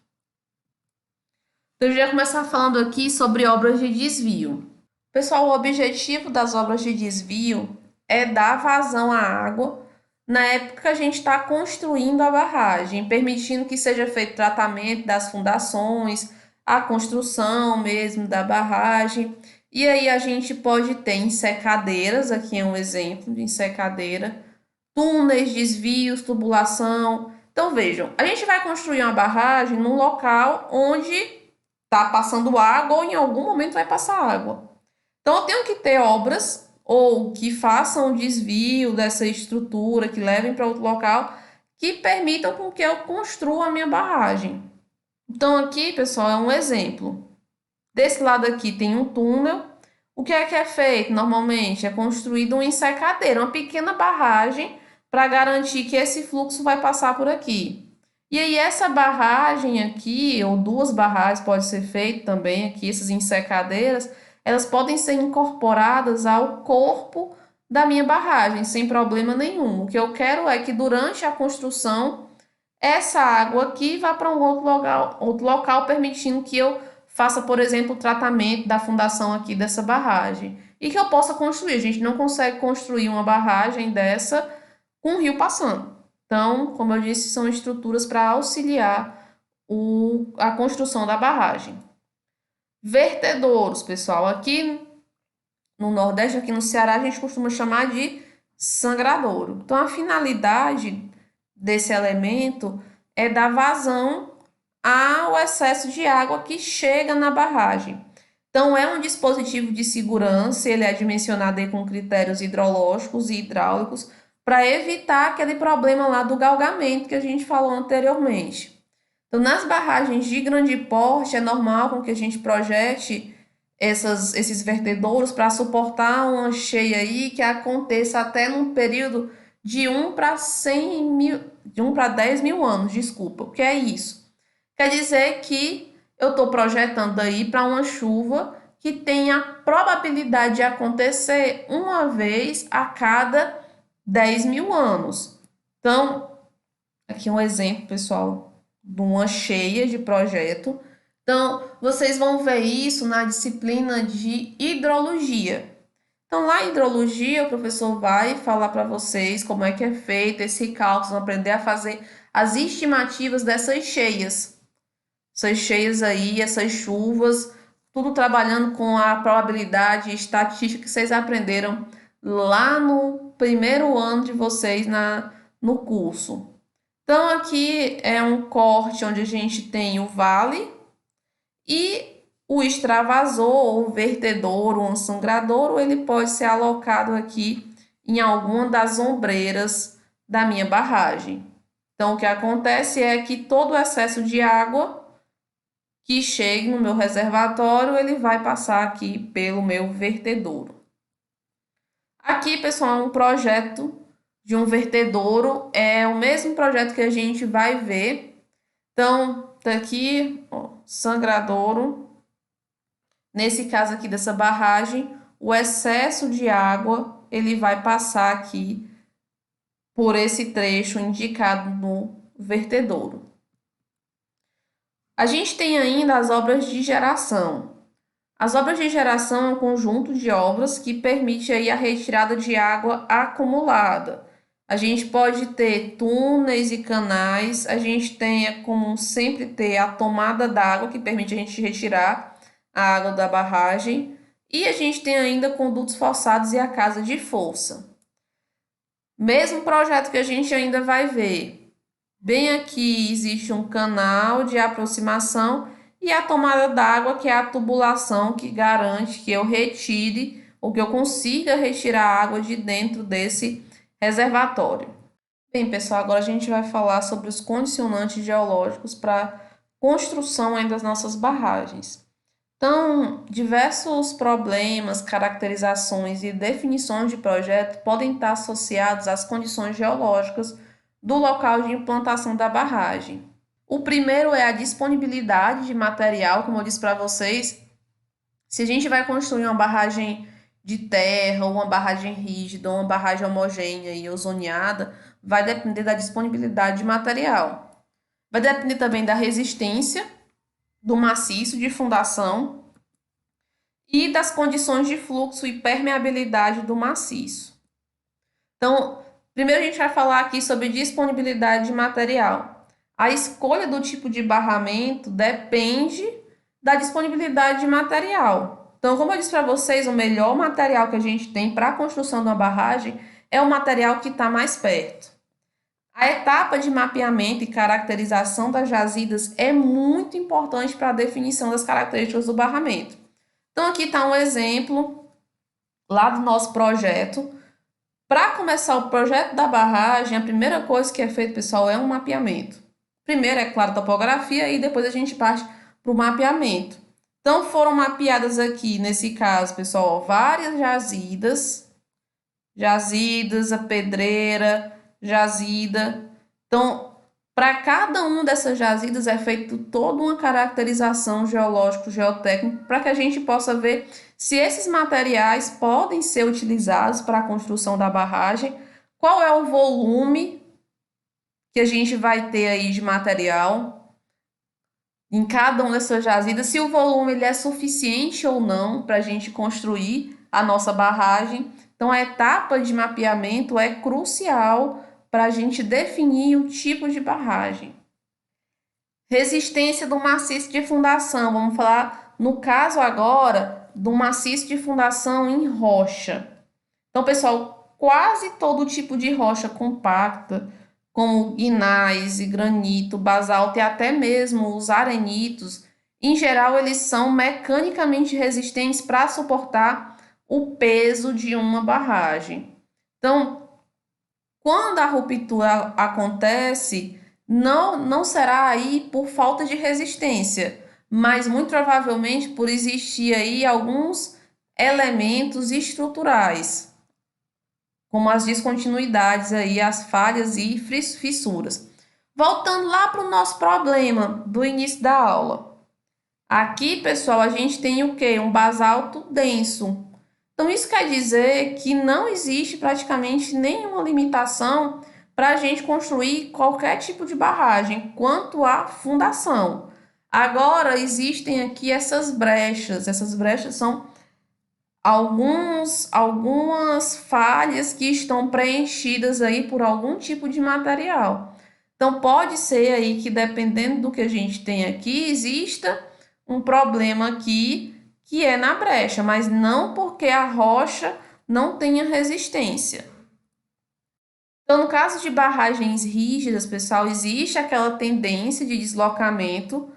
Então, eu já ia começar falando aqui sobre obras de desvio. Pessoal, o objetivo das obras de desvio é dar vazão à água na época que a gente está construindo a barragem, permitindo que seja feito tratamento das fundações, a construção mesmo da barragem. E aí a gente pode ter ensecadeiras, aqui é um exemplo de ensecadeira, túneis, desvios, tubulação. Então vejam, a gente vai construir uma barragem num local onde está passando água ou em algum momento vai passar água. Então, eu tenho que ter obras ou que façam o desvio dessa estrutura, que levem para outro local, que permitam com que eu construa a minha barragem. Então, aqui, pessoal, é um exemplo. Desse lado aqui tem um túnel. O que é feito normalmente? É construído uma ensecadeira, uma pequena barragem para garantir que esse fluxo vai passar por aqui. E aí, essa barragem aqui, ou duas barragens, pode ser feito também aqui, essas ensecadeiras, elas podem ser incorporadas ao corpo da minha barragem, sem problema nenhum. O que eu quero é que durante a construção, essa água aqui vá para um outro local, permitindo que eu faça, por exemplo, o tratamento da fundação aqui dessa barragem. E que eu possa construir. A gente não consegue construir uma barragem dessa com o rio passando. Então, como eu disse, são estruturas para auxiliar a construção da barragem. Vertedouros, pessoal, aqui no Nordeste, aqui no Ceará, a gente costuma chamar de sangradouro. Então, a finalidade desse elemento é dar vazão ao excesso de água que chega na barragem. Então, é um dispositivo de segurança, ele é dimensionado aí com critérios hidrológicos e hidráulicos para evitar aquele problema lá do galgamento que a gente falou anteriormente. Então, nas barragens de grande porte, é normal com que a gente projete esses vertedouros para suportar uma cheia aí que aconteça até num período de 1 para 100 mil, de 1 para 10 mil anos, desculpa. O que é isso? Quer dizer que eu estou projetando aí para uma chuva que tem a probabilidade de acontecer uma vez a cada 10 mil anos. Então, aqui um exemplo, pessoal, de uma cheia de projeto. Então, vocês vão ver isso na disciplina de hidrologia. Então, lá em hidrologia, o professor vai falar para vocês como é que é feito esse cálculo, vocês vão aprender a fazer as estimativas dessas cheias. Essas cheias aí, essas chuvas, tudo trabalhando com a probabilidade e estatística que vocês aprenderam lá no primeiro ano de vocês no curso. Então, aqui é um corte onde a gente tem o vale e o extravasor, ou vertedouro, ou sangradouro, ele pode ser alocado aqui em alguma das ombreiras da minha barragem. Então, o que acontece é que todo o excesso de água que chegue no meu reservatório, ele vai passar aqui pelo meu vertedouro. Aqui, pessoal, é um projeto de um vertedouro, é o mesmo projeto que a gente vai ver. Então, tá aqui, ó, sangradouro. Nesse caso aqui dessa barragem, o excesso de água, ele vai passar aqui por esse trecho indicado no vertedouro. A gente tem ainda as obras de geração. As obras de geração é um conjunto de obras que permite aí a retirada de água acumulada. A gente pode ter túneis e canais, a gente tem, é comum sempre ter a tomada d'água, que permite a gente retirar a água da barragem, e a gente tem ainda condutos forçados e a casa de força. Mesmo projeto que a gente ainda vai ver. Bem aqui existe um canal de aproximação e a tomada d'água, que é a tubulação que garante que eu retire ou que eu consiga retirar a água de dentro desse reservatório. Bem, pessoal, agora a gente vai falar sobre os condicionantes geológicos para construção aí das nossas barragens. Então, diversos problemas, caracterizações e definições de projeto podem estar associados às condições geológicas do local de implantação da barragem. O primeiro é a disponibilidade de material, como eu disse para vocês. Se a gente vai construir uma barragem de terra, ou uma barragem rígida, ou uma barragem homogênea e ozoneada, vai depender da disponibilidade de material. Vai depender também da resistência do maciço de fundação e das condições de fluxo e permeabilidade do maciço. Então, primeiro a gente vai falar aqui sobre disponibilidade de material. A escolha do tipo de barramento depende da disponibilidade de material. Então, como eu disse para vocês, o melhor material que a gente tem para a construção de uma barragem é o material que está mais perto. A etapa de mapeamento e caracterização das jazidas é muito importante para a definição das características do barramento. Então, aqui está um exemplo lá do nosso projeto. Para começar o projeto da barragem, a primeira coisa que é feito, pessoal, é um mapeamento. Primeiro, é claro, topografia e depois a gente parte para o mapeamento. Então, foram mapeadas aqui, nesse caso, pessoal, várias jazidas, a pedreira, jazida. Então, para cada uma dessas jazidas é feita toda uma caracterização geológico-geotécnica para que a gente possa ver se esses materiais podem ser utilizados para a construção da barragem, qual é o volume que a gente vai ter aí de material em cada uma dessas jazidas, se o volume ele é suficiente ou não para a gente construir a nossa barragem. Então, a etapa de mapeamento é crucial para a gente definir o tipo de barragem. Resistência do maciço de fundação. Vamos falar, no caso agora, do maciço de fundação em rocha. Então, pessoal, quase todo tipo de rocha compacta, como guinais e granito, basalto e até mesmo os arenitos, em geral, eles são mecanicamente resistentes para suportar o peso de uma barragem. Então, quando a ruptura acontece, não será aí por falta de resistência, mas muito provavelmente por existir aí alguns elementos estruturais, como as descontinuidades aí, as falhas e fissuras. Voltando lá para o nosso problema do início da aula. Aqui, pessoal, a gente tem o quê? Um basalto denso. Então, isso quer dizer que não existe praticamente nenhuma limitação para a gente construir qualquer tipo de barragem quanto à fundação. Agora, existem aqui essas brechas são algumas falhas que estão preenchidas aí por algum tipo de material. Então, pode ser aí que, dependendo do que a gente tem aqui, exista um problema aqui que é na brecha, mas não porque a rocha não tenha resistência. Então, no caso de barragens rígidas, pessoal, existe aquela tendência de deslocamento,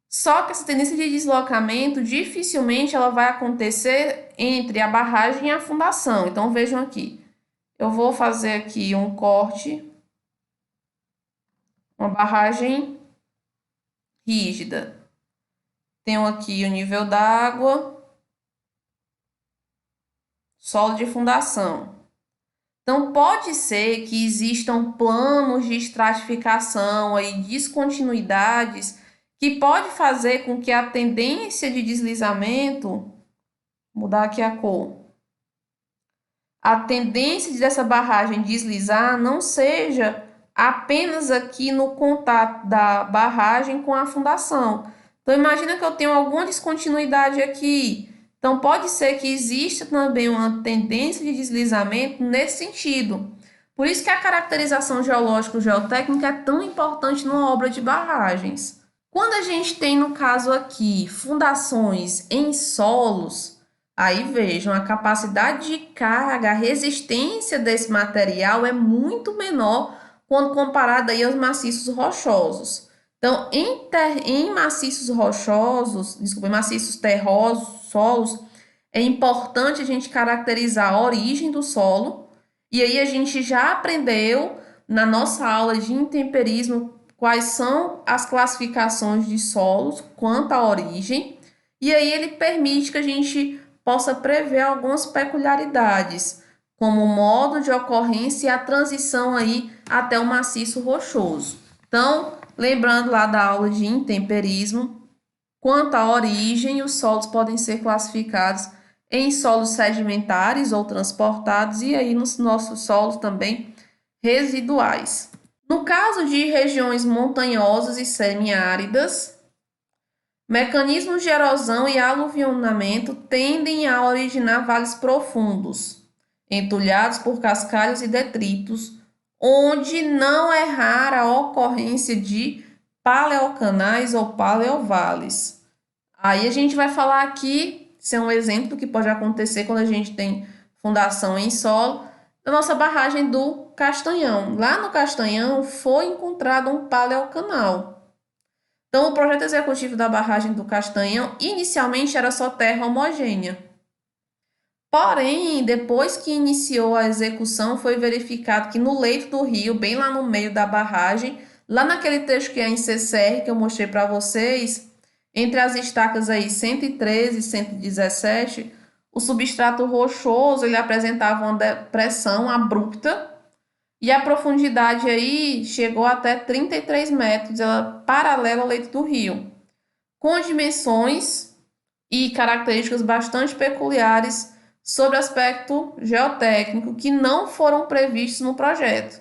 só que essa tendência de deslocamento dificilmente ela vai acontecer entre a barragem e a fundação. Então, vejam aqui, eu vou fazer aqui um corte, uma barragem rígida. Tenho aqui o nível d'água, solo de fundação. Então, pode ser que existam planos de estratificação, aí, descontinuidades, que pode fazer com que a tendência de deslizamento, mudar aqui a cor, a tendência dessa barragem deslizar não seja apenas aqui no contato da barragem com a fundação. Então, imagina que eu tenho alguma descontinuidade aqui. Então, pode ser que exista também uma tendência de deslizamento nesse sentido. Por isso que a caracterização geológico-geotécnica é tão importante numa obra de barragens. Quando a gente tem, no caso aqui, fundações em solos, aí vejam, a capacidade de carga, a resistência desse material é muito menor quando comparado aí aos maciços rochosos. Então, em maciços rochosos, desculpa, em maciços terrosos, solos, é importante a gente caracterizar a origem do solo. E aí a gente já aprendeu na nossa aula de intemperismo quais são as classificações de solos quanto à origem. E aí ele permite que a gente possa prever algumas peculiaridades, como o modo de ocorrência e a transição aí até o maciço rochoso. Então, lembrando lá da aula de intemperismo, quanto à origem, os solos podem ser classificados em solos sedimentares ou transportados e aí nos nossos solos também residuais. No caso de regiões montanhosas e semiáridas, mecanismos de erosão e aluvionamento tendem a originar vales profundos, entulhados por cascalhos e detritos, onde não é rara a ocorrência de paleocanais ou paleovales. Aí a gente vai falar aqui, isso é um exemplo que pode acontecer quando a gente tem fundação em solo, da nossa barragem do Castanhão. Lá no Castanhão foi encontrado um paleocanal. Então, o projeto executivo da barragem do Castanhão inicialmente era só terra homogênea. Porém, depois que iniciou a execução, foi verificado que no leito do rio, bem lá no meio da barragem, lá naquele trecho que é em CCR, que eu mostrei para vocês, entre as estacas aí 113 e 117, o substrato rochoso ele apresentava uma depressão abrupta e a profundidade aí chegou até 33 metros, ela paralela ao leito do rio, com dimensões e características bastante peculiares sobre aspecto geotécnico que não foram previstos no projeto.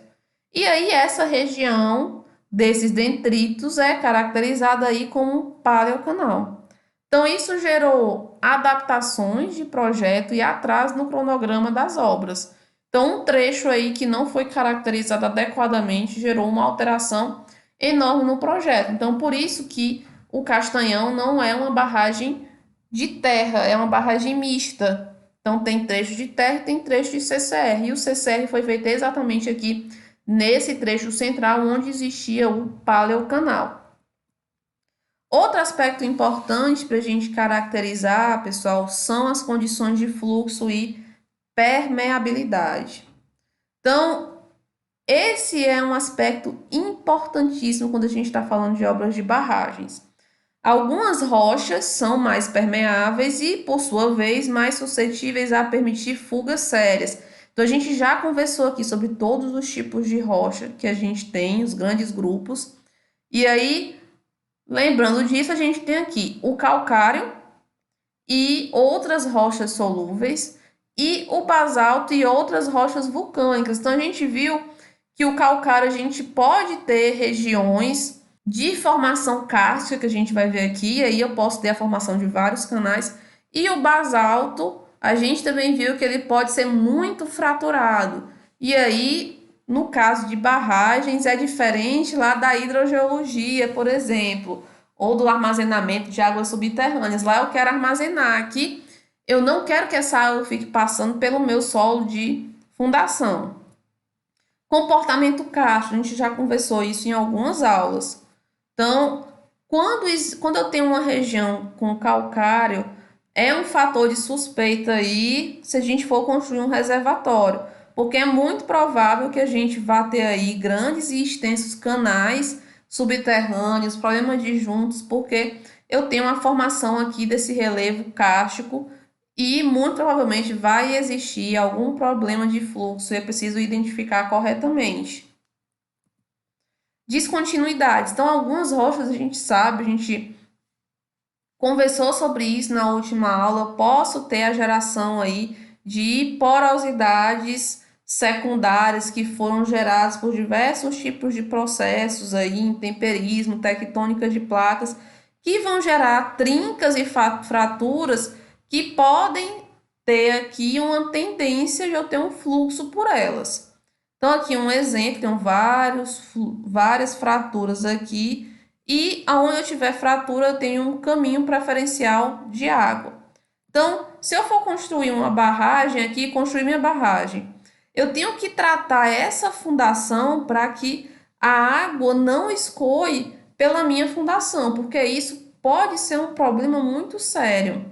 E aí essa região desses detritos é caracterizada aí como um paleocanal. Então isso gerou adaptações de projeto e atraso no cronograma das obras. Então um trecho aí que não foi caracterizado adequadamente gerou uma alteração enorme no projeto. Então por isso que o Castanhão não é uma barragem de terra, é uma barragem mista. Então tem trecho de terra e tem trecho de CCR. E o CCR foi feito exatamente aqui nesse trecho central onde existia o paleocanal. Outro aspecto importante para a gente caracterizar, pessoal, são as condições de fluxo e permeabilidade. Então, esse é um aspecto importantíssimo quando a gente está falando de obras de barragens. Algumas rochas são mais permeáveis e, por sua vez, mais suscetíveis a permitir fugas sérias. Então, a gente já conversou aqui sobre todos os tipos de rocha que a gente tem, os grandes grupos. E aí, lembrando disso, a gente tem aqui o calcário e outras rochas solúveis e o basalto e outras rochas vulcânicas. Então, a gente viu que o calcário a gente pode ter regiões de formação kárstica, que a gente vai ver aqui, aí eu posso ter a formação de vários canais, e o basalto a gente também viu que ele pode ser muito fraturado. E aí, no caso de barragens, é diferente lá da hidrogeologia, por exemplo, ou do armazenamento de águas subterrâneas. Lá eu quero armazenar. Aqui eu não quero que essa água fique passando pelo meu solo de fundação. Comportamento karst, a gente já conversou isso em algumas aulas. Então, quando eu tenho uma região com calcário, é um fator de suspeita aí se a gente for construir um reservatório, porque é muito provável que a gente vá ter aí grandes e extensos canais subterrâneos, problemas de juntos, porque eu tenho uma formação aqui desse relevo kárstico e muito provavelmente vai existir algum problema de fluxo e é preciso identificar corretamente. Descontinuidades. Então, algumas rochas a gente sabe, a gente conversou sobre isso na última aula. Eu posso ter a geração aí de porosidades secundárias que foram geradas por diversos tipos de processos aí, intemperismo, tectônica de placas, que vão gerar trincas e fraturas que podem ter aqui uma tendência de eu ter um fluxo por elas. Então, aqui um exemplo, tem várias fraturas aqui, e aonde eu tiver fratura, eu tenho um caminho preferencial de água. Então, se eu for construir uma barragem aqui, construir minha barragem, eu tenho que tratar essa fundação para que a água não escoe pela minha fundação, porque isso pode ser um problema muito sério.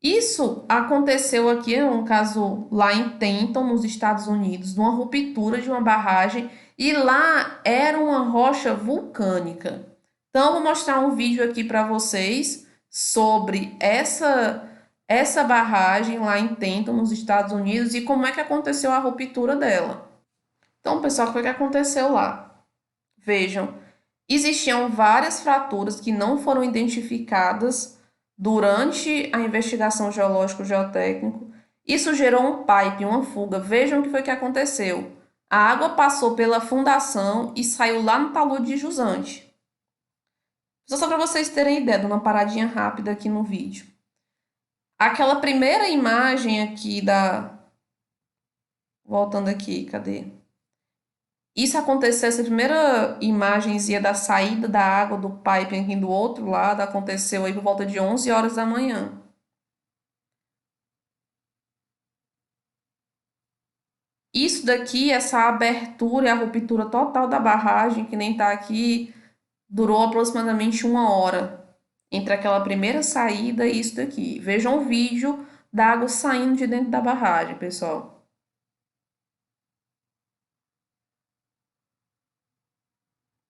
Isso aconteceu aqui, é um caso lá em Tenton, nos Estados Unidos, de uma ruptura de uma barragem, e lá era uma rocha vulcânica. Então, eu vou mostrar um vídeo aqui para vocês sobre essa barragem lá em Tenton, nos Estados Unidos, e como é que aconteceu a ruptura dela. Então, pessoal, o que aconteceu lá? Vejam, existiam várias fraturas que não foram identificadas durante a investigação geológico-geotécnico. Isso gerou um pipe, uma fuga. Vejam o que foi que aconteceu. A água passou pela fundação e saiu lá no talude de jusante. Só para vocês terem ideia, dando uma paradinha rápida aqui no vídeo. Aquela primeira imagem aqui da... Voltando aqui, cadê? Isso aconteceu, essa primeira imagenzinha da saída da água do pipe aqui do outro lado, aconteceu aí por volta de 11 horas da manhã. Isso daqui, essa abertura e a ruptura total da barragem, que nem tá aqui, durou aproximadamente 1 hora. Entre aquela primeira saída e isso daqui. Vejam o vídeo da água saindo de dentro da barragem, pessoal.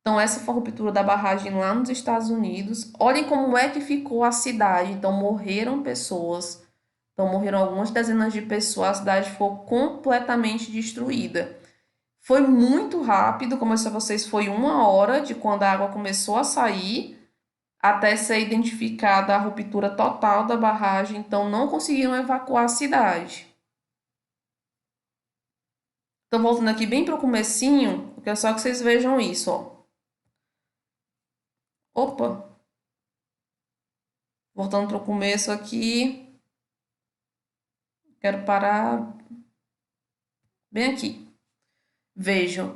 Então, essa foi a ruptura da barragem lá nos Estados Unidos. Olhem como é que ficou a cidade. Então, morreram pessoas. Então, morreram algumas dezenas de pessoas. A cidade ficou completamente destruída. Foi muito rápido, como eu disse a vocês, foi 1 hora de quando a água começou a sair até ser identificada a ruptura total da barragem. Então, não conseguiram evacuar a cidade. Então, voltando aqui bem para o comecinho, eu quero só que vocês vejam isso, ó. Opa! Voltando para o começo aqui, quero parar bem aqui. Vejam,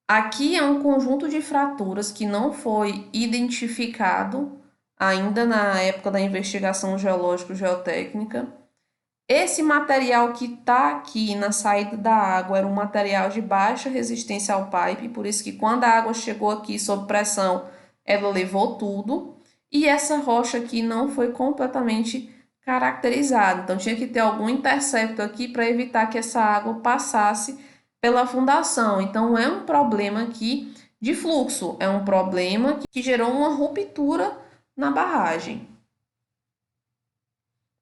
aqui é um conjunto de fraturas que não foi identificado ainda na época da investigação geológico-geotécnica. Esse material que está aqui na saída da água era um material de baixa resistência ao pipe, por isso que quando a água chegou aqui sob pressão, ela levou tudo. E essa rocha aqui não foi completamente caracterizada, então tinha que ter algum intercepto aqui para evitar que essa água passasse pela fundação. Então é um problema aqui de fluxo, é um problema que gerou uma ruptura na barragem.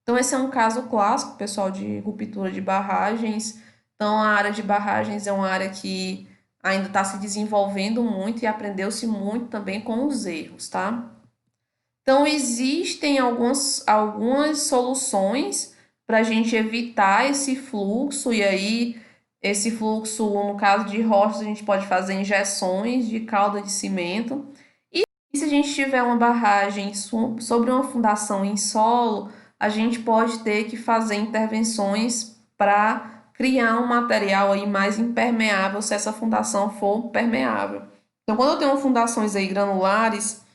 Então, esse é um caso clássico, pessoal, de ruptura de barragens. Então, a área de barragens é uma área que ainda está se desenvolvendo muito e aprendeu-se muito também com os erros, tá? Então, existem algumas soluções para a gente evitar esse fluxo, e aí, esse fluxo, no caso de rochas, a gente pode fazer injeções de calda de cimento. E se a gente tiver uma barragem sobre uma fundação em solo, a a gente pode ter que fazer intervenções para criar um material aí mais impermeável, se essa fundação for permeável. Então, quando eu tenho fundações aí granulares,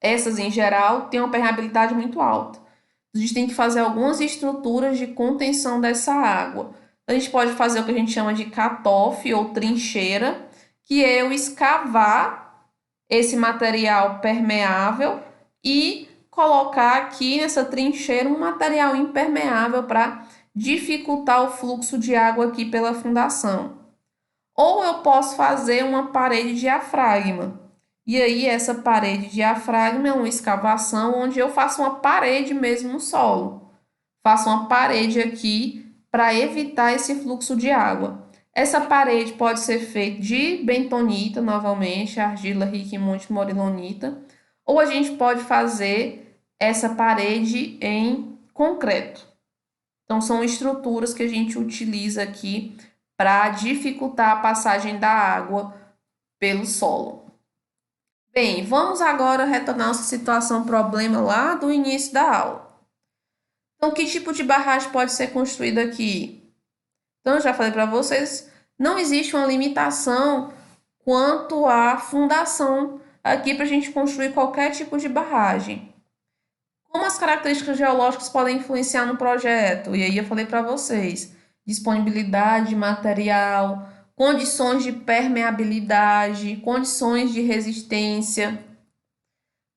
essas em geral têm uma permeabilidade muito alta. A gente tem que fazer algumas estruturas de contenção dessa água. A gente pode fazer o que a gente chama de cut-off ou trincheira, que é eu escavar esse material permeável e colocar aqui nessa trincheira um material impermeável para dificultar o fluxo de água aqui pela fundação. Ou eu posso fazer uma parede de diafragma. E aí, essa parede de diafragma é uma escavação onde eu faço uma parede mesmo no solo. Faço uma parede aqui para evitar esse fluxo de água. Essa parede pode ser feita de bentonita, novamente, argila rica em montimorilonita, ou a gente pode fazer essa parede em concreto. Então, são estruturas que a gente utiliza aqui para dificultar a passagem da água pelo solo. Bem, vamos agora retornar nossa situação problema lá do início da aula. Então, que tipo de barragem pode ser construída aqui? Então, eu já falei para vocês, não existe uma limitação quanto à fundação aqui para a gente construir qualquer tipo de barragem. Como as características geológicas podem influenciar no projeto? E aí eu falei para vocês, disponibilidade de material, condições de permeabilidade, condições de resistência.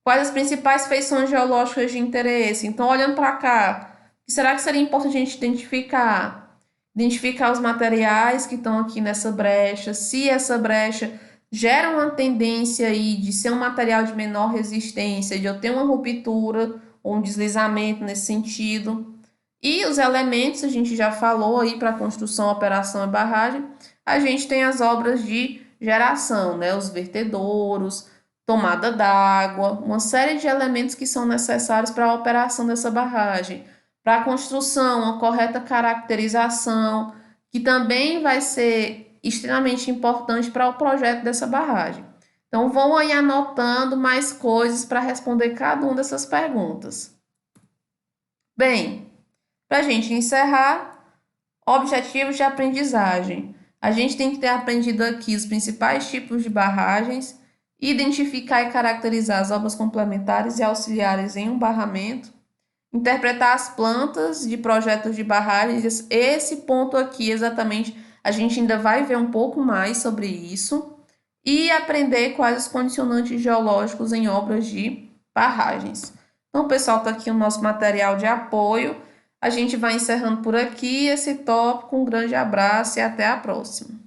Quais as principais feições geológicas de interesse? Então, olhando para cá, será que seria importante a gente identificar? Identificar os materiais que estão aqui nessa brecha, se essa brecha gera uma tendência aí de ser um material de menor resistência, de eu ter uma ruptura ou um deslizamento nesse sentido. E os elementos, a gente já falou aí para construção, operação e barragem, a gente tem as obras de geração, né? Os vertedouros, tomada d'água, uma série de elementos que são necessários para a operação dessa barragem. Para a construção, uma correta caracterização, que também vai ser extremamente importante para o projeto dessa barragem. Então, vão aí anotando mais coisas para responder cada uma dessas perguntas. Bem, para a gente encerrar, objetivos de aprendizagem. A gente tem que ter aprendido aqui os principais tipos de barragens, identificar e caracterizar as obras complementares e auxiliares em um barramento, interpretar as plantas de projetos de barragens. Esse ponto aqui, exatamente, a gente ainda vai ver um pouco mais sobre isso, e aprender quais os condicionantes geológicos em obras de barragens. Então, pessoal, está aqui o nosso material de apoio. A gente vai encerrando por aqui esse tópico. Um grande abraço e até a próxima.